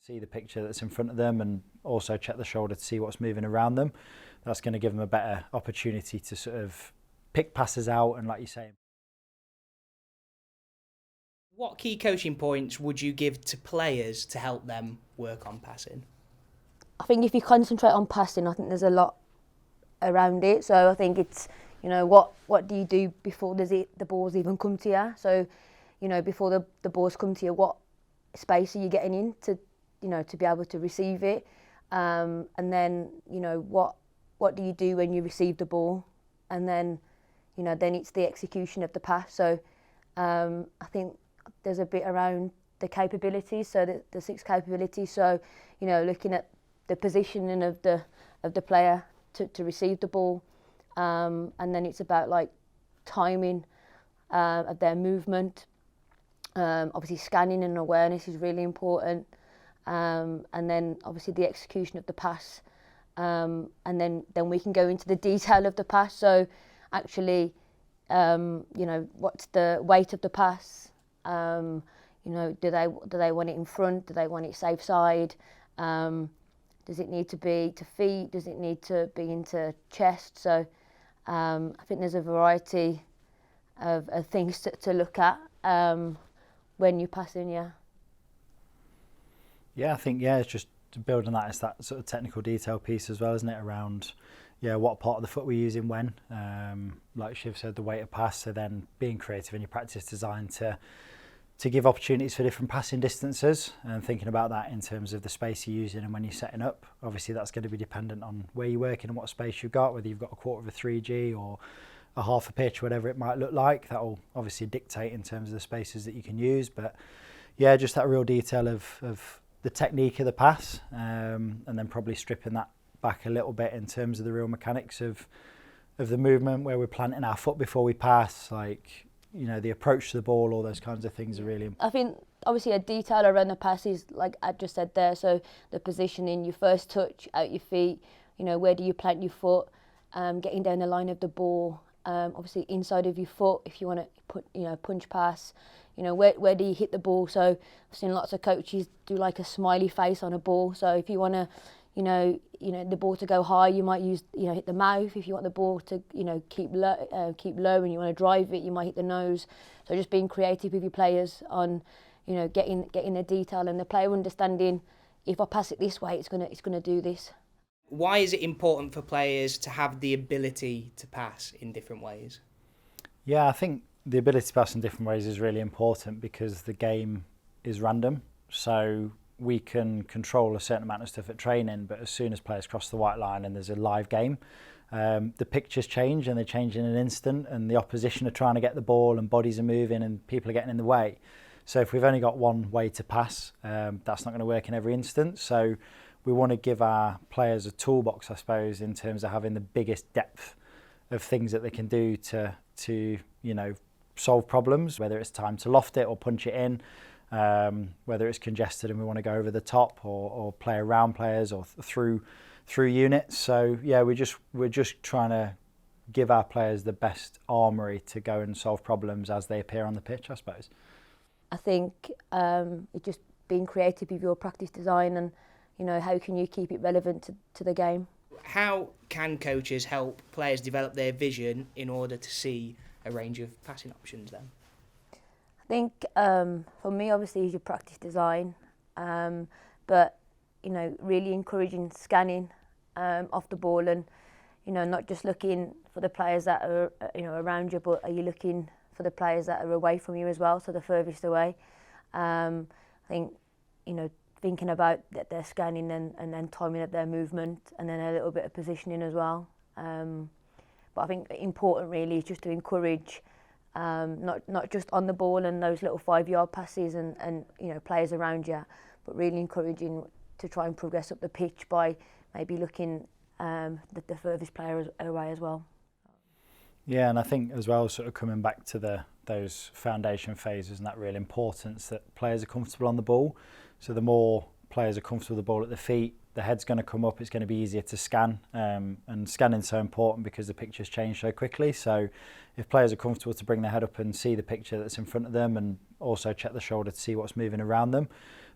see the picture that's in front of them and also check the shoulder to see what's moving around them. That's going to give them a better opportunity to sort of pick passes out and, like you say. What key coaching points would you give to players to help them work on passing? I think if you concentrate on passing, I think there's a lot around it. So I think it's, what do you do before the balls even come to you? So, before the balls come to you, what space are you getting in to be able to receive it? And then, what do you do when you receive the ball? And then, then it's the execution of the pass. So I think there's a bit around the capabilities, so the 6 capabilities. So, looking at the positioning of the player to receive the ball, and then it's about like timing of their movement. Obviously, scanning and awareness is really important, and then obviously the execution of the pass, and then we can go into the detail of the pass. So, actually, what's the weight of the pass? Do they want it in front? Do they want it safe side? Does it need to be to feet? Does it need to be into chest? So I think there's a variety of things to look at when you're passing, yeah. Yeah, I think, it's just to build on that, it's that sort of technical detail piece as well, isn't it, around what part of the foot we're using when. Like Shiv said, the weight of pass, so then being creative in your practice design to give opportunities for different passing distances, and thinking about that in terms of the space you're using and when you're setting up. Obviously that's going to be dependent on where you're working and what space you've got, whether you've got a quarter of a 3G or a half a pitch, whatever it might look like. That will obviously dictate in terms of the spaces that you can use, but just that real detail of the technique of the pass, and then probably stripping that back a little bit in terms of the real mechanics of the movement, where we're planting our foot before we pass, like the approach to the ball, all those kinds of things are really important. I think obviously a detail around the pass is like I just said there, so the positioning, your first touch out your feet, where do you plant your foot, getting down the line of the ball, obviously inside of your foot if you want to put punch pass, where do you hit the ball. So I've seen lots of coaches do like a smiley face on a ball, so if you want to the ball to go high, you might use hit the mouth. If you want the ball to keep low and you want to drive it, you might hit the nose. So just being creative with your players on getting the detail and the player understanding, if I pass it this way, it's gonna do this. Why is it important for players to have the ability to pass in different ways? Yeah, I think the ability to pass in different ways is really important because the game is random. So we can control a certain amount of stuff at training, but as soon as players cross the white line and there's a live game, the pictures change, and they change in an instant, and the opposition are trying to get the ball and bodies are moving and people are getting in the way. So if we've only got one way to pass, that's not going to work in every instance. So we want to give our players a toolbox, I suppose, in terms of having the biggest depth of things that they can do to solve problems, whether it's time to loft it or punch it in, whether it's congested and we want to go over the top or play around players or through units. So we're just trying to give our players the best armoury to go and solve problems as they appear on the pitch, I suppose. I think it's just being creative with your practice design and how can you keep it relevant to the game. How can coaches help players develop their vision in order to see a range of passing options then? I think for me, obviously, is your practice design, but really encouraging scanning off the ball, and not just looking for the players that are around you, but are you looking for the players that are away from you as well, so the furthest away. I think thinking about their scanning and then timing of their movement, and then a little bit of positioning as well. But I think important really is just to encourage. Not just on the ball and those little 5-yard passes and players around you, but really encouraging to try and progress up the pitch by maybe looking the furthest player away as well. Yeah, and I think as well, sort of coming back to those foundation phases and that real importance that players are comfortable on the ball. So the more players are comfortable with the ball at the feet, the head's going to come up, it's going to be easier to scan, and scanning's so important because the pictures change so quickly. So if players are comfortable to bring their head up and see the picture that's in front of them and also check the shoulder to see what's moving around them,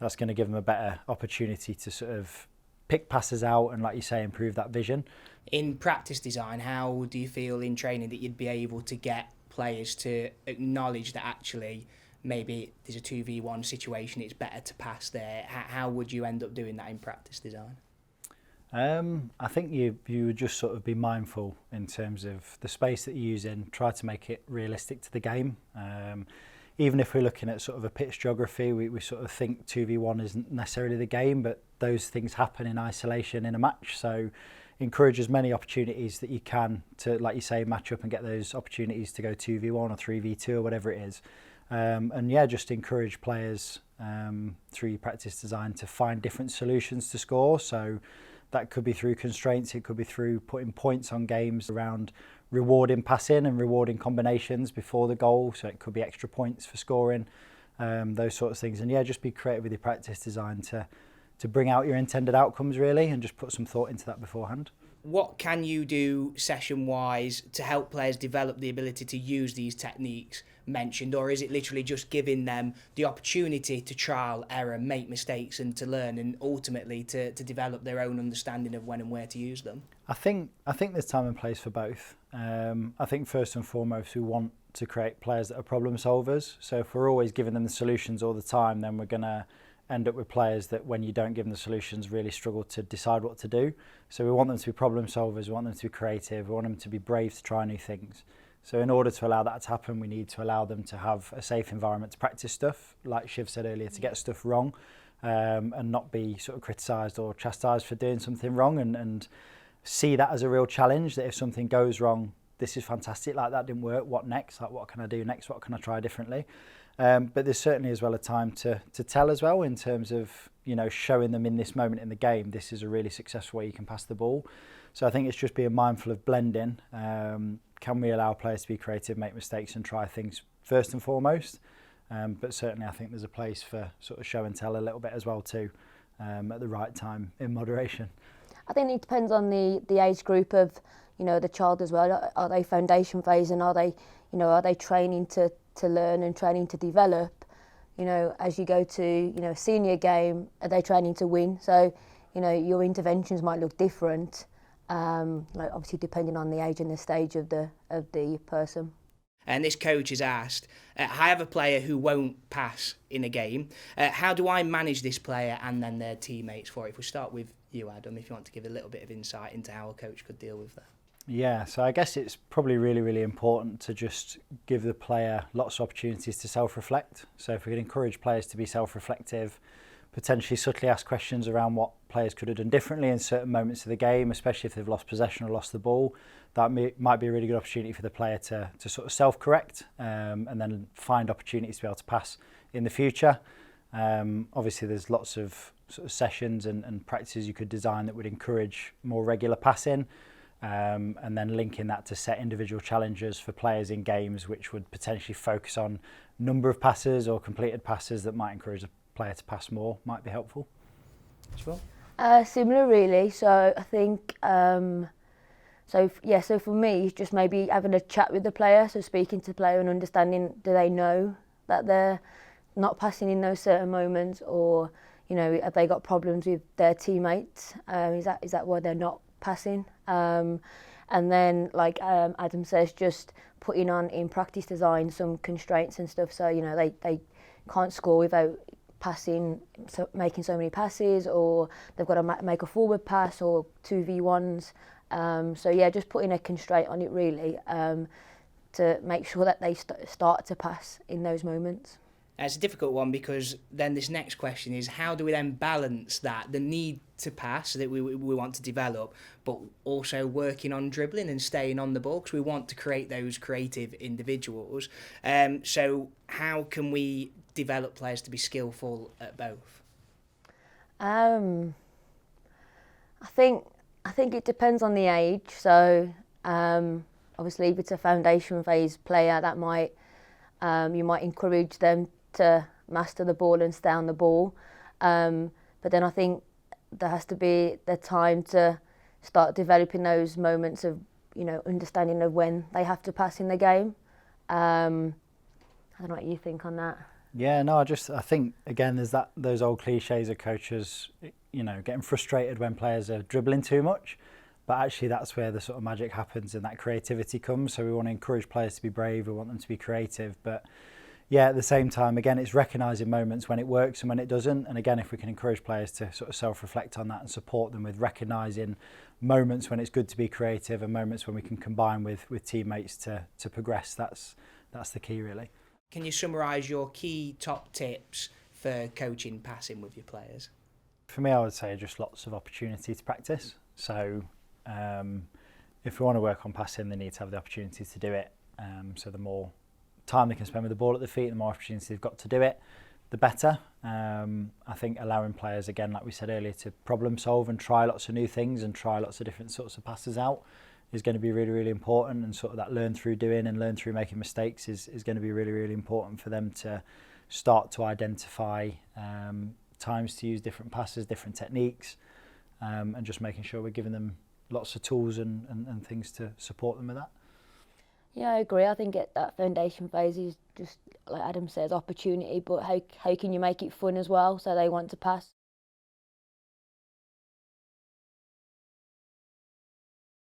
that's going to give them a better opportunity to sort of pick passes out and, like you say, improve that vision. In practice design, how do you feel in training that you'd be able to get players to acknowledge that actually maybe there's a 2v1 situation, it's better to pass there? How would you end up doing that in practice design? I think you would just sort of be mindful in terms of the space that you use in, try to make it realistic to the game. Even if we're looking at sort of a pitch geography, we sort of think 2v1 isn't necessarily the game, but those things happen in isolation in a match. So encourage as many opportunities that you can to, like you say, match up and get those opportunities to go 2v1 or 3v2 or whatever it is. And yeah, just encourage players through your practice design to find different solutions to score. So that could be through constraints, it could be through putting points on games around rewarding passing and rewarding combinations before the goal, so it could be extra points for scoring, those sorts of things. And yeah, just be creative with your practice design to bring out your intended outcomes really, and just put some thought into that beforehand. What can you do session-wise to help players develop the ability to use these techniques mentioned, or is it literally just giving them the opportunity to trial, error, make mistakes and to learn, and ultimately to develop their own understanding of when and where to use them? I think there's time and place for both. I think first and foremost we want to create players that are problem solvers. So if we're always giving them the solutions all the time, then we're going to end up with players that, when you don't give them the solutions, really struggle to decide what to do. So we want them to be problem solvers, we want them to be creative, we want them to be brave to try new things. So in order to allow that to happen, we need to allow them to have a safe environment to practice stuff, like Shiv said earlier, to get stuff wrong, and not be sort of criticised or chastised for doing something wrong, and see that as a real challenge, that if something goes wrong, this is fantastic, like that didn't work, what next? Like, what can I do next? What can I try differently? But there's certainly as well a time to tell as well, in terms of, you know, showing them in this moment in the game, this is a really successful way you can pass the ball. So I think it's just being mindful of blending. Can we allow players to be creative, make mistakes and try things first and foremost? But certainly I think there's a place for sort of show and tell a little bit as well too, at the right time in moderation. I think it depends on the age group of, you know, the child as well. Are they foundation phase, and are they training to learn and training to develop? You know, as you go to, you know, a senior game, are they training to win? So, you know, your interventions might look different, like obviously depending on the age and the stage of the person. And this coach is asked, I have a player who won't pass in a game. How do I manage this player and then their teammates for it? If we start with you, Adam, if you want to give a little bit of insight into how a coach could deal with that. Yeah, so I guess it's probably really, really important to just give the player lots of opportunities to self-reflect. So if we can encourage players to be self-reflective, potentially subtly ask questions around what players could have done differently in certain moments of the game, especially if they've lost possession or lost the ball, that might be a really good opportunity for the player to sort of self-correct, and then find opportunities to be able to pass in the future. Obviously there's lots of sort of sessions and practices you could design that would encourage more regular passing, and then linking that to set individual challenges for players in games, which would potentially focus on number of passes or completed passes that might encourage the player to pass more, might be helpful. Siobhan? Similar really, so I think so for me, just maybe having a chat with the player, so speaking to the player and understanding, do they know that they're not passing in those certain moments, or, you know, have they got problems with their teammates? Is that why they're not passing? And then, like Adam says, just putting on in practice design some constraints and stuff, so, you know, they can't score without passing, so making so many passes, or they've got to make a forward pass or 2v1s. So yeah, just putting a constraint on it really, to make sure that they start to pass in those moments. It's a difficult one, because then this next question is, how do we then balance that, the need to pass that we want to develop, but also working on dribbling and staying on the ball, because we want to create those creative individuals. So how can we develop players to be skillful at both? I think it depends on the age. So obviously if it's a foundation phase player, that might you might encourage them to master the ball and stay on the ball. But then I think there has to be the time to start developing those moments of, you know, understanding of when they have to pass in the game. I don't know what you think on that. Yeah, no, I think again there's those old cliches of coaches, getting frustrated when players are dribbling too much, but actually that's where the sort of magic happens and that creativity comes. So we want to encourage players to be brave, we want them to be creative, but yeah, at the same time, again, it's recognising moments when it works and when it doesn't. And again, if we can encourage players to sort of self-reflect on that and support them with recognising moments when it's good to be creative and moments when we can combine with teammates to progress, that's the key, really. Can you summarise your key top tips for coaching passing with your players? For me, I would say just lots of opportunity to practice. So if we want to work on passing, they need to have the opportunity to do it. So the more time they can spend with the ball at the feet, the more opportunity they've got to do it, the better. I think allowing players, again, like we said earlier, to problem solve and try lots of new things and try lots of different sorts of passes out is going to be really, really important. And sort of that learn through doing and learn through making mistakes is going to be really, really important for them to start to identify times to use different passes, different techniques, and just making sure we're giving them lots of tools and things to support them with that. Yeah, I agree. I think that foundation phase is just, like Adam says, opportunity, but how can you make it fun as well so they want to pass?